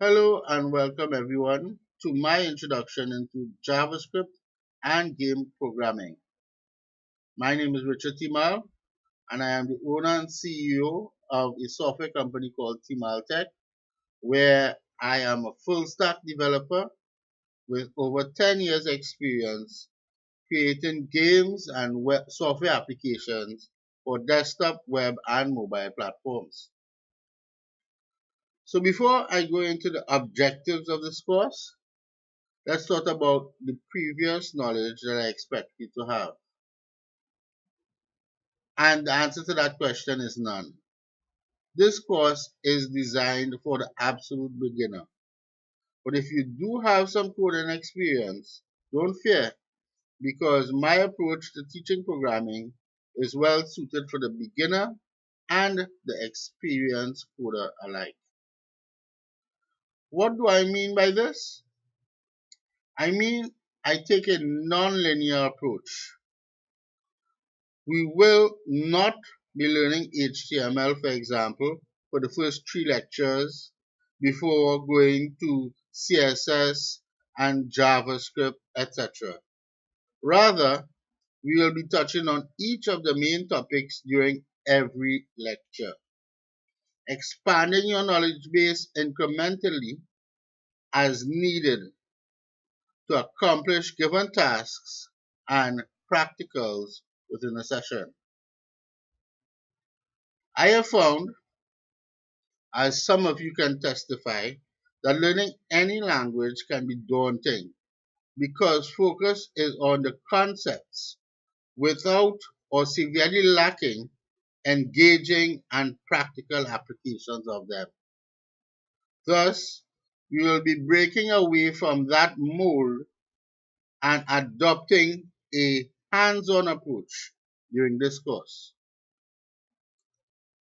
Hello and welcome everyone to my introduction into JavaScript and game programming. My name is Richard Timal and I am the owner and CEO of a software company called Timal Tech, where I am a full stack developer with over 10 years experience creating games and software applications for desktop, web and mobile platforms. So before I go into the objectives of this course, let's talk about the previous knowledge that I expect you to have. And the answer to that question is none. This course is designed for the absolute beginner. But if you do have some coding experience, don't fear, because my approach to teaching programming is well suited for the beginner and the experienced coder alike. What do I mean by this? I mean, I take a non-linear approach. We will not be learning HTML, for example, for the first three lectures before going to CSS and JavaScript, etc. Rather, we will be touching on each of the main topics during every lecture, expanding your knowledge base incrementally as needed to accomplish given tasks and practicals within a session. I have found, as some of you can testify, that learning any language can be daunting because focus is on the concepts without or severely lacking engaging and practical applications of them. Thus, we will be breaking away from that mold and adopting a hands-on approach during this course.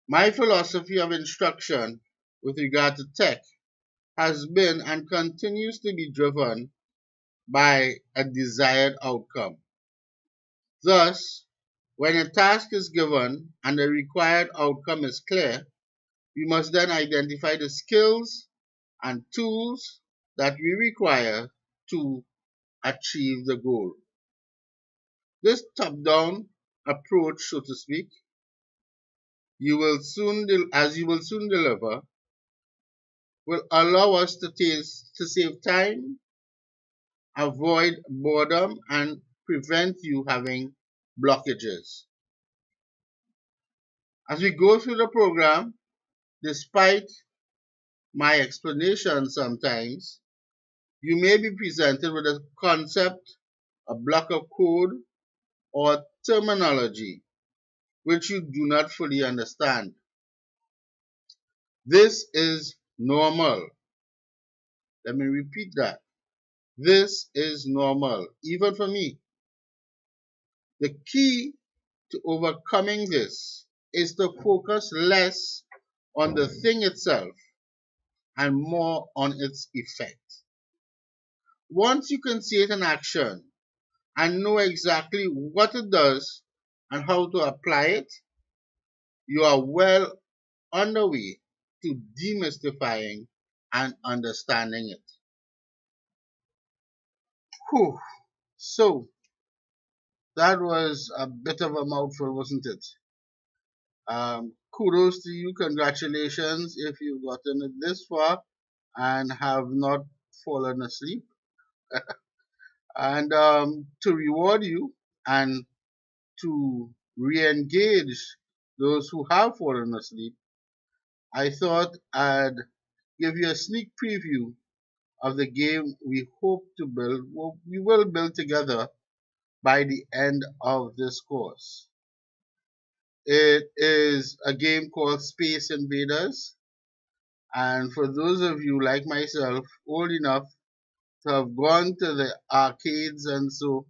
My philosophy of instruction with regard to tech has been and continues to be driven by a desired outcome. Thus, when a task is given and the required outcome is clear, we must then identify the skills and tools that we require to achieve the goal. This top-down approach, so to speak, as you will soon deliver, will allow us to save time, avoid boredom, and prevent you having blockages. As we go through the program, despite my explanation sometimes, you may be presented with a concept, a block of code, or terminology which you do not fully understand. This is normal. Let me repeat that. This is normal, even for me. The key to overcoming this is to focus less on the thing itself and more on its effect. Once you can see it in action and know exactly what it does and how to apply it, you are well on the way to demystifying and understanding it. Whew. So that was a bit of a mouthful, wasn't it? Kudos to you, congratulations if you've gotten it this far and have not fallen asleep. And to reward you and to re-engage those who have fallen asleep, I thought I'd give you a sneak preview of the game we hope to build, well, we will build together by the end of this course. It is a game called Space Invaders, and for those of you like myself, old enough to have gone to the arcades and so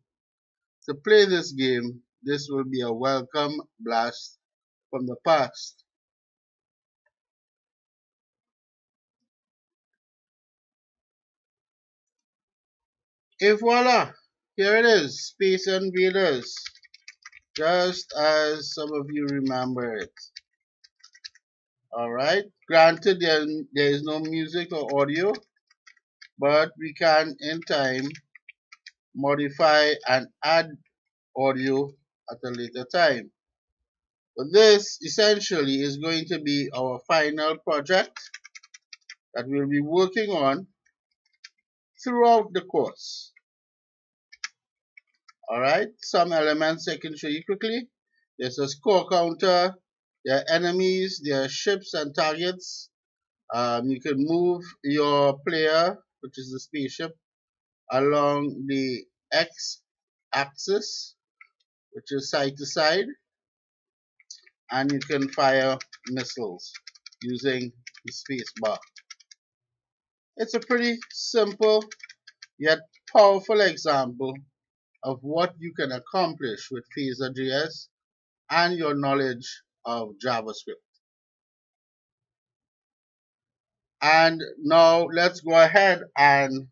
to play this game, this will be a welcome blast from the past. Et voila! Here it is, Space Invaders, just as some of you remember it. Alright, granted there is no music or audio, but we can in time modify and add audio at a later time. But this essentially is going to be our final project that we'll be working on throughout the course. Alright, some elements I can show you quickly. There's a score counter, there are enemies, there are ships and targets. You can move your player, which is the spaceship, along the X axis, which is side to side, and you can fire missiles using the space bar. It's a pretty simple yet powerful example of what you can accomplish with Phaser.js and your knowledge of JavaScript. And now let's go ahead and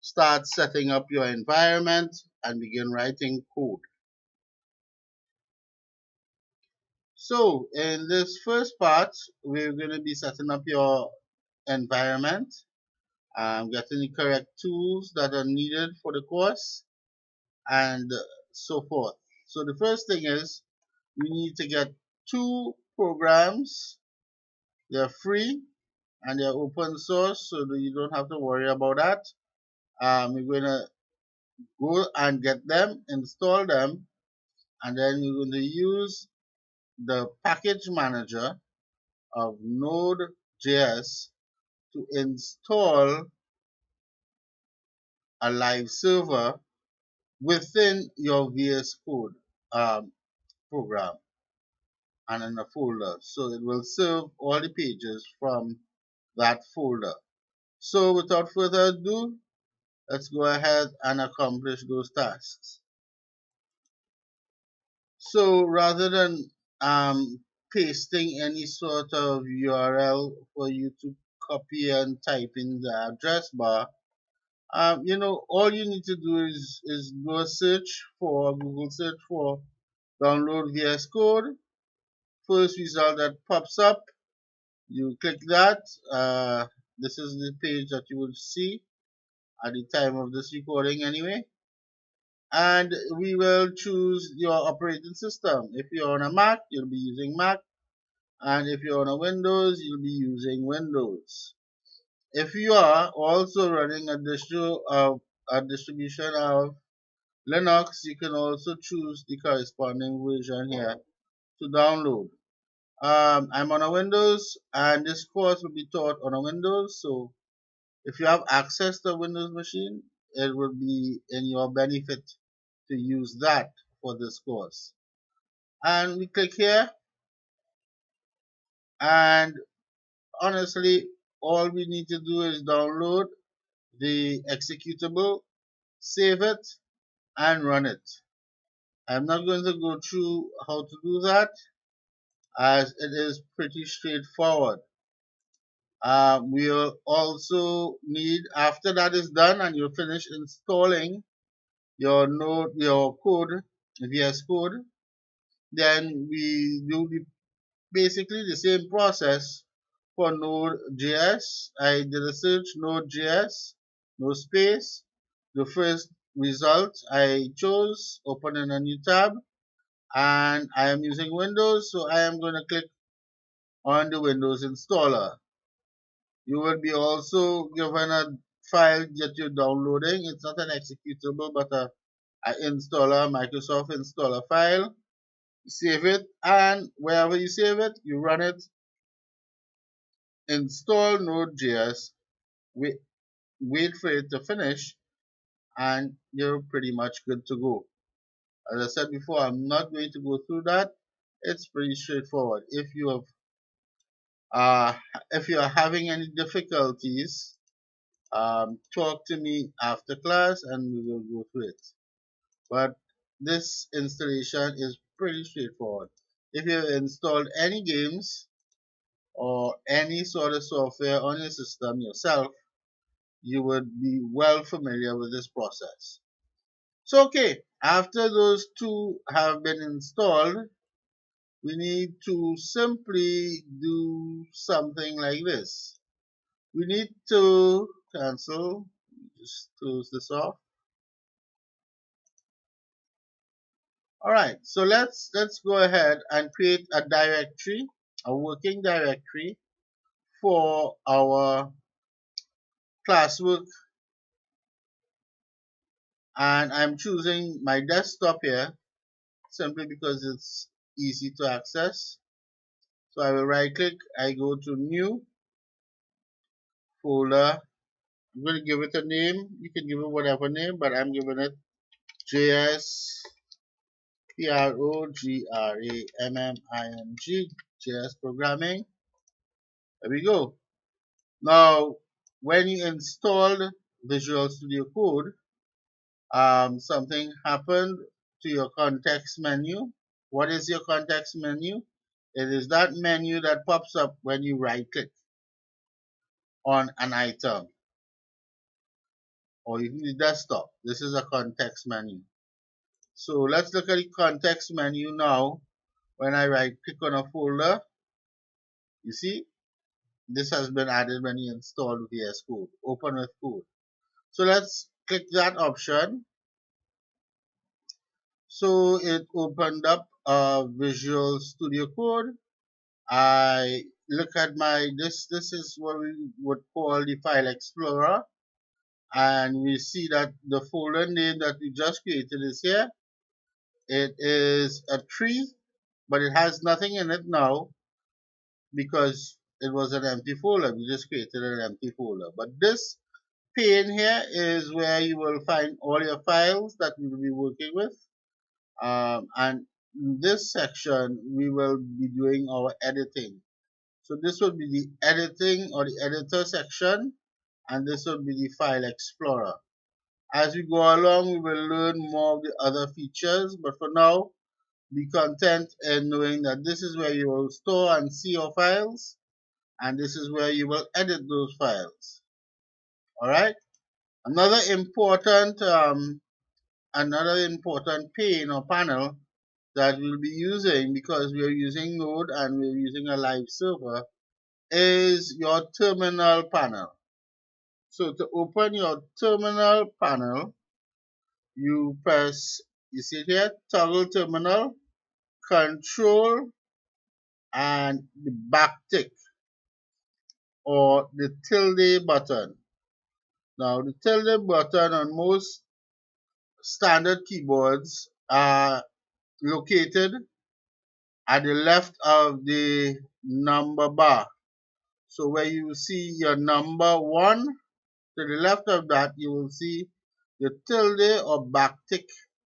start setting up your environment and begin writing code. So in this first part, we're going to be setting up your environment, getting the correct tools that are needed for the course, and so forth. So the first thing is we need to get two programs. They're free and they're open source, so that you don't have to worry about that. We're going to go and get them, install them, and then we're going to use the package manager of Node.js to install a live server within your VS Code program and in a folder. So it will serve all the pages from that folder. So without further ado, let's go ahead and accomplish those tasks. So rather than pasting any sort of URL for you to copy and type in the address bar, all you need to do is go search for Google search for download VS Code. First result that pops up, you click that. This is the page that you will see at the time of this recording anyway. And we will choose your operating system. If you're on a Mac, you'll be using Mac. And if you're on a Windows, you'll be using Windows. If you are also running a distribution of Linux, you can also choose the corresponding version here to download. I'm on a Windows, and this course will be taught on a Windows, so if you have access to a Windows machine, it will be in your benefit to use that for this course. And we click here, and honestly, all we need to do is download the executable, save it, and run it. I'm not going to go through how to do that, as it is pretty straightforward. We'll also need, after that is done and you finish installing your code, VS Code, then we do basically the same process for Node.js. I did a search Node.js, no space. The first result I chose, open in a new tab, and I am using Windows, so I am going to click on the Windows installer. You will be also given a file that you're downloading. It's not an executable, but a installer, Microsoft installer file. You save it, and wherever you save it, you run it. Install Node.js. Wait for it to finish, and you're pretty much good to go. As I said before, I'm not going to go through that. It's pretty straightforward. If you are having any difficulties, talk to me after class and we will go through it. But this installation is pretty straightforward. If you have installed any games or any sort of software on your system yourself, you would be well familiar with this process. So okay, after those two have been installed, we need to simply do something like this. We need to cancel, just close this off. All right, so let's go ahead and create a directory, a working directory for our classwork, and I'm choosing my desktop here simply because it's easy to access. So I will right click, I go to new folder. I'm going to give it a name. You can give it whatever name, but I'm giving it JS Programming, JS programming. There we go. Now, when you installed Visual Studio Code, something happened to your context menu. What is your context menu? It is that menu that pops up when you right click on an item or even the desktop. This is a context menu. So let's look at the context menu now. When I right click on a folder, you see this has been added when you install VS Code. Open with code. So let's click that option. So it opened up Visual Studio Code. I look at my this is what we would call the file explorer, and we see that the folder name that we just created is here. It is a tree, but it has nothing in it now because it was an empty folder. We just created an empty folder. But this pane here is where you will find all your files that we will be working with. And in this section, we will be doing our editing. So this will be the editing or the editor section, and this will be the file explorer. As we go along, we will learn more of the other features, but for now, be content in knowing that this is where you will store and see your files, and this is where you will edit those files. All right. Another important pane or panel that we'll be using, because we are using Node and we're using a live server, is your terminal panel. So to open your terminal panel, you press, you see here, toggle terminal, control, and the back tick or the tilde button. Now the tilde button on most standard keyboards are located at the left of the number bar. So where you see your number 1, to the left of that you will see the tilde or backtick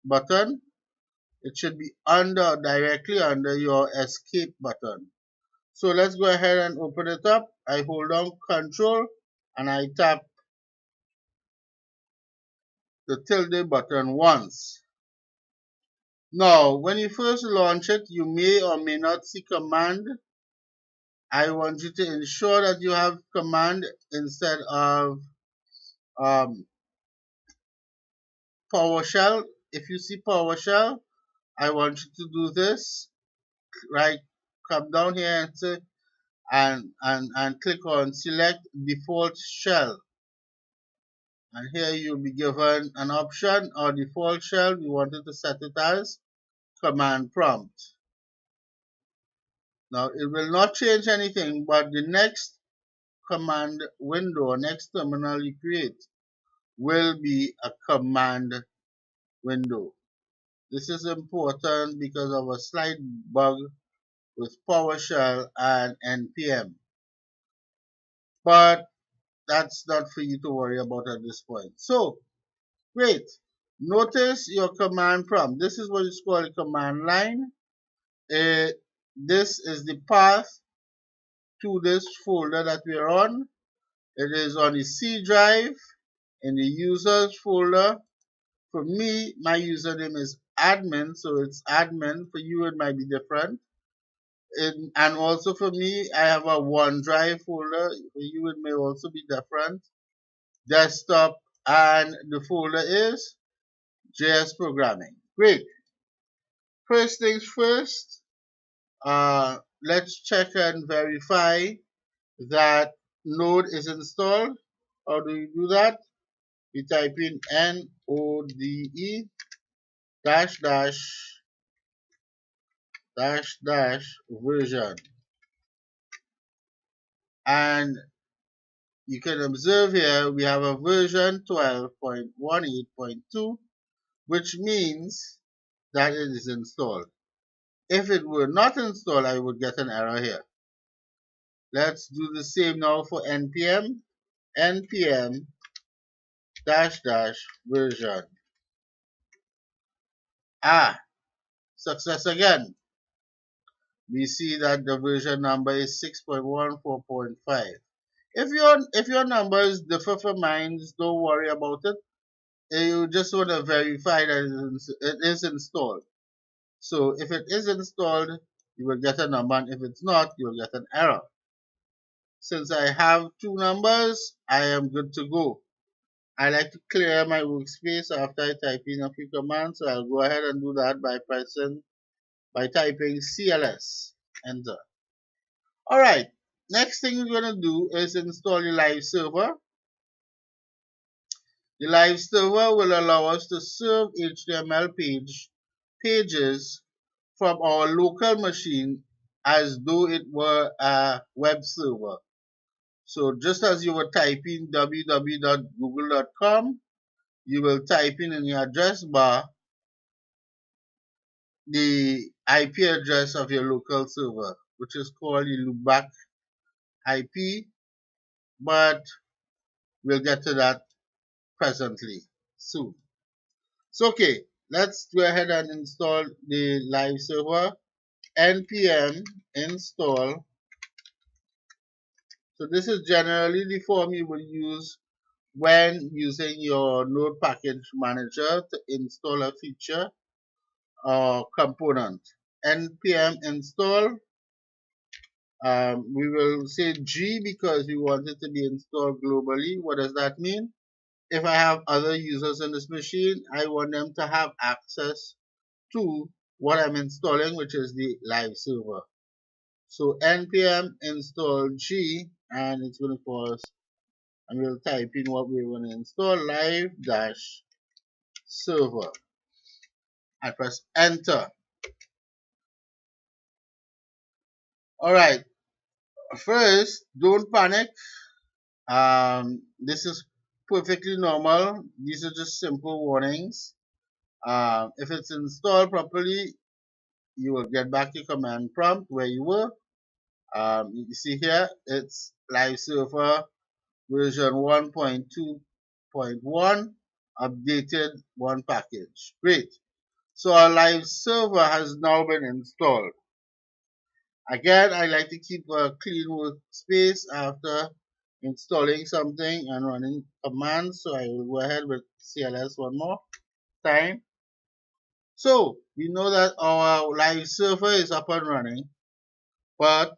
button. It should be under, directly under your escape button. So let's go ahead and open it up. I hold down Control and I tap the tilde button once. Now, when you first launch it, you may or may not see command. I want you to ensure that you have command instead of PowerShell. If you see PowerShell, I want you to do this. Right, come down here and say, and click on select default shell. And here you'll be given an option or default shell. We wanted to set it as command prompt. Now it will not change anything, but the next command window or next terminal you create will be a command window. This is important because of a slight bug with PowerShell and NPM. But that's not for you to worry about at this point. So, great. Notice your command prompt. This is what is called a command line. This is the path to this folder that we are on. It is on the C drive in the users folder. For me, my username is admin, so it's admin. For you, it might be different. And also for me, I have a OneDrive folder. For you, it may also be different. Desktop, and the folder is JS Programming. Great. First things first, Let's check and verify that Node is installed. How do you do that? We type in node dash dash dash dash version, and you can observe here we have a version 12.18.2, which means that it is installed. If it were not installed, I would get an error here. Let's do the same now for npm dash dash version. Success again. We see that the version number is 6.14.5. If your numbers differ from mine, don't worry about it. You just want to verify that it is installed. So if it is installed, you will get a number, and if it's not, you will get an error. Since I have two numbers, I am good to go. I like to clear my workspace after I type in a few commands, so I'll go ahead and do that by typing CLS, enter. Alright, next thing we're going to do is install the live server. The live server will allow us to serve HTML pages from our local machine as though it were a web server. So just as you were typing www.google.com, you will type in the address bar the IP address of your local server, which is called the loopback IP, but we'll get to that presently soon. So okay, let's go ahead and install the live server. Npm install. So this is generally the form you will use when using your Node package manager to install a feature or component. Npm install. We will say G because we want it to be installed globally. What does that mean? If I have other users in this machine, I want them to have access to what I'm installing, which is the live server. So npm install G, and it's going to cause, and we'll type in what we want to install, live dash server. I press enter. Alright, first, don't panic. This is perfectly normal. These are just simple warnings. If it's installed properly, you will get back your command prompt where you were. You see here, it's live server version 1.2.1 updated one package. Great. So our live server has now been installed. Again, I like to keep a clean workspace after installing something and running commands. So I will go ahead with CLS one more time. So we know that our live server is up and running, but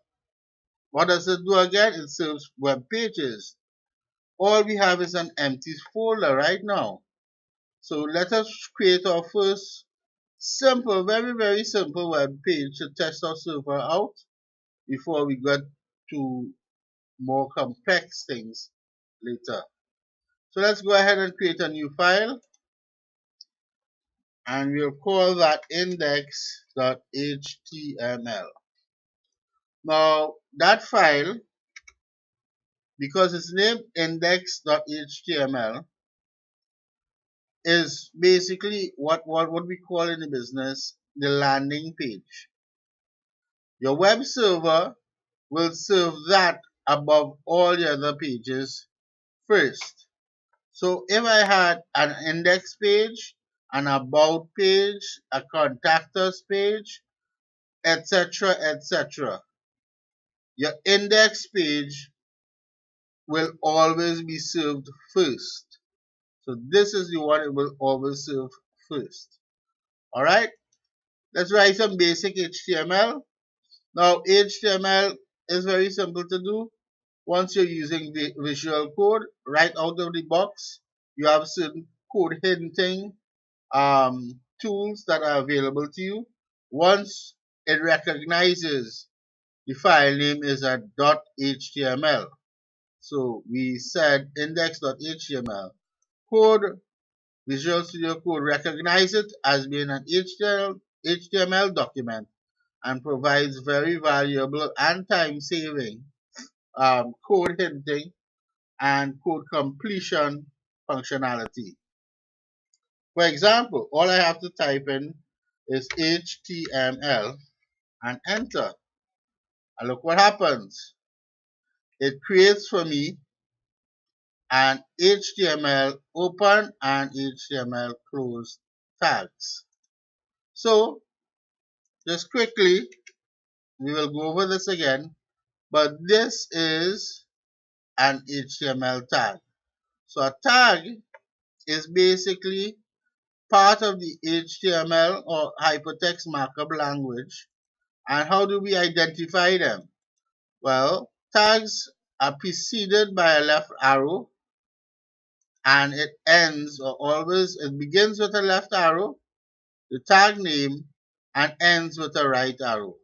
what does it do again? It serves web pages. All we have is an empty folder right now. So let us create our first simple, very, very simple web page to test our server out before we get to more complex things later. So let's go ahead and create a new file, and we'll call that index.html. Now that file, because it's named index.html, is basically what we call in the business the landing page. Your web server will serve that above all the other pages first. So if I had an index page, an about page, a contact us page, etc., etc., your index page will always be served first. So this is the one it will always serve first. Alright, let's write some basic HTML. Now HTML is very simple to do. Once you're using Visual Code, right out of the box, you have certain code hinting tools that are available to you. Once it recognizes the file name is a .html. So we said index.html. Code, Visual Studio Code recognizes it as being an HTML document and provides very valuable and time-saving code hinting and code completion functionality. For example, all I have to type in is HTML and enter. And look what happens. It creates for me an HTML open and HTML close tags. So just quickly, we will go over this again, but this is an HTML tag. So a tag is basically part of the HTML or hypertext markup language. And how do we identify them? Well, tags are preceded by a left arrow and it begins with a left arrow, the tag name, and ends with a right arrow.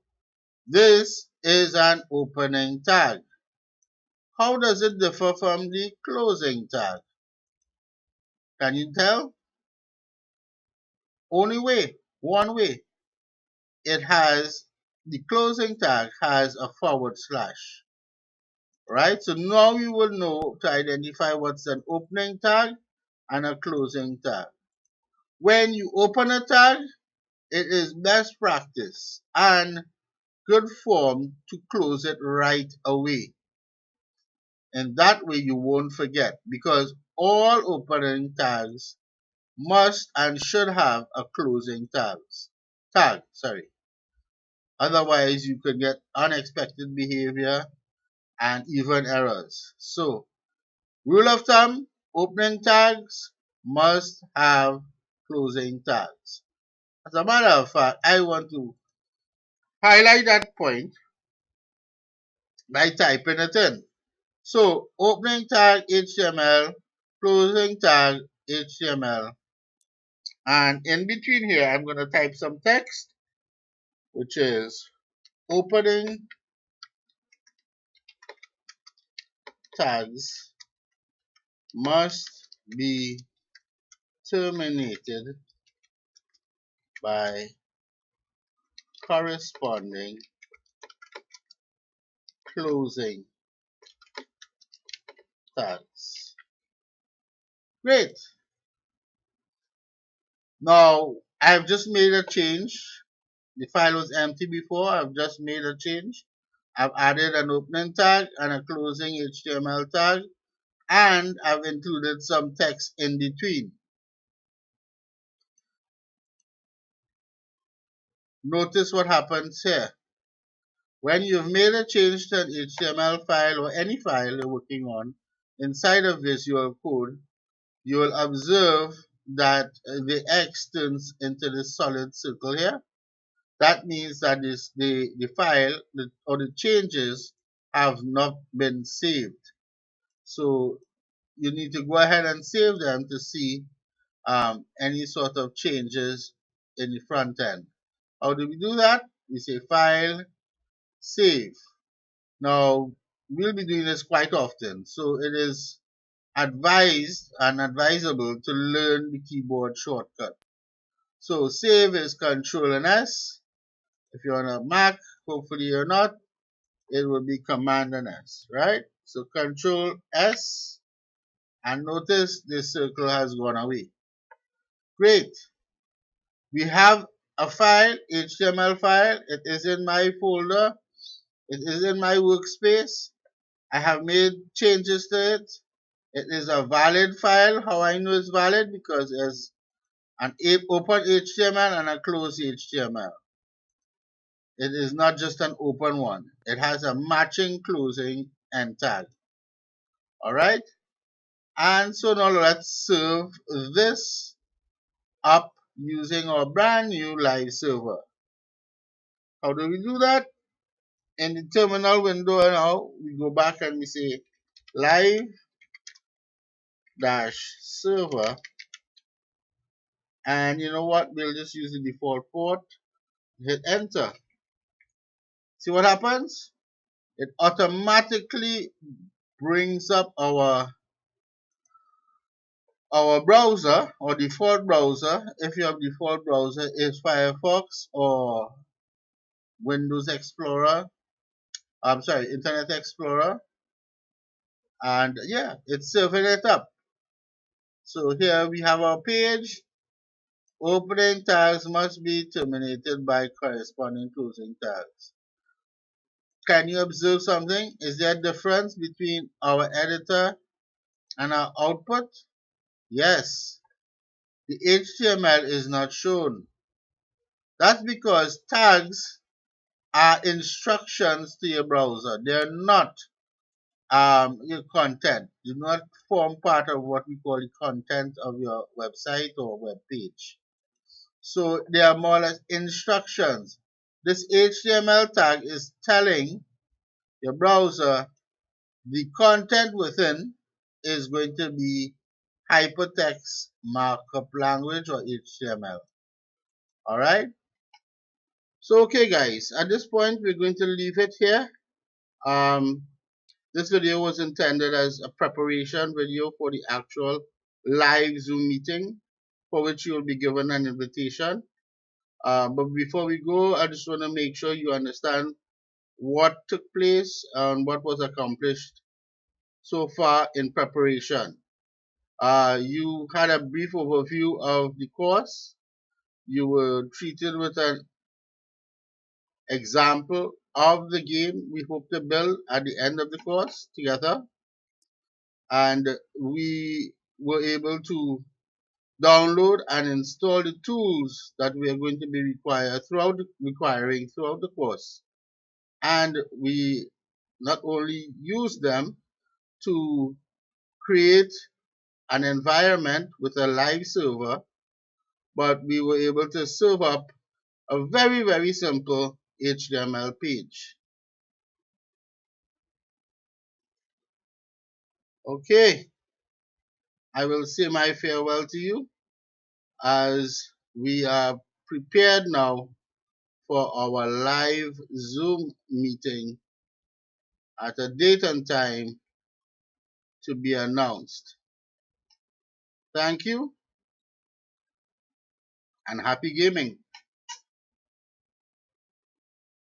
This is an opening tag. How does it differ from the closing tag? Can you tell? One way. The closing tag has a forward slash. Right? So now you will know to identify what's an opening tag and a closing tag. When you open a tag, it is best practice and good form to close it right away. And that way you won't forget, because all opening tags must and should have a closing tag. Otherwise you could get unexpected behavior and even errors. So rule of thumb, opening tags must have closing tags. As a matter of fact, I want to highlight that point by typing it in. So opening tag HTML, closing tag HTML, and in between here I'm going to type some text, which is opening tags must be terminated by corresponding closing tags. Great. Now I've just made a change. The file was empty before. I've just made a change. I've added an opening tag and a closing HTML tag, and I've included some text in between. Notice what happens here. When you've made a change to an HTML file or any file you're working on inside of Visual Code, you will observe that the X turns into this solid circle here. That means that the file or the changes have not been saved. So you need to go ahead and save them to see any sort of changes in the front end. How do we do that? We say File, Save. Now, we'll be doing this quite often, so it is advised and advisable to learn the keyboard shortcut. So save is Control and S. If you're on a Mac, hopefully you're not, it will be Command and S, right? So Control S, and notice this circle has gone away. Great. We have a file, HTML file. It is in my folder. It is in my workspace. I have made changes to it. It is a valid file. How I know it's valid? Because there's an open HTML and a closed HTML. It is not just an open one. It has a matching closing end tag. Alright? And so now let's serve this up using our brand new live server. How do we do that? In the terminal window now, we go back and we say live-server, and you know what? We'll just use the default port, hit enter. See what happens? It automatically brings up our browser or default browser. If your default browser is Firefox or Windows Explorer, I'm sorry, Internet Explorer, and yeah, it's serving it up. So here we have our page. Opening tags must be terminated by corresponding closing tags. Can you observe something? Is there a difference between our editor and our output? Yes, the HTML is not shown. That's because tags are instructions to your browser. They're not your content. Do not form part of what we call the content of your website or web page. So they are more or less instructions. This HTML tag is telling your browser the content within is going to be hypertext markup language or HTML. All right. So okay, guys. At this point, we're going to leave it here. Um, this video was intended as a preparation video for the actual live Zoom meeting, for which you will be given an invitation. But before we go, I just want to make sure you understand what took place and what was accomplished so far in preparation. You had a brief overview of the course. You were treated with an example of the game we hope to build at the end of the course together. And we were able to download and install the tools that we are going to be requiring throughout the course. And we not only use them to create an environment with a live server, but we were able to serve up a very, very simple HTML page. Okay, I will say my farewell to you as we are prepared now for our live Zoom meeting at a date and time to be announced. Thank you and happy gaming.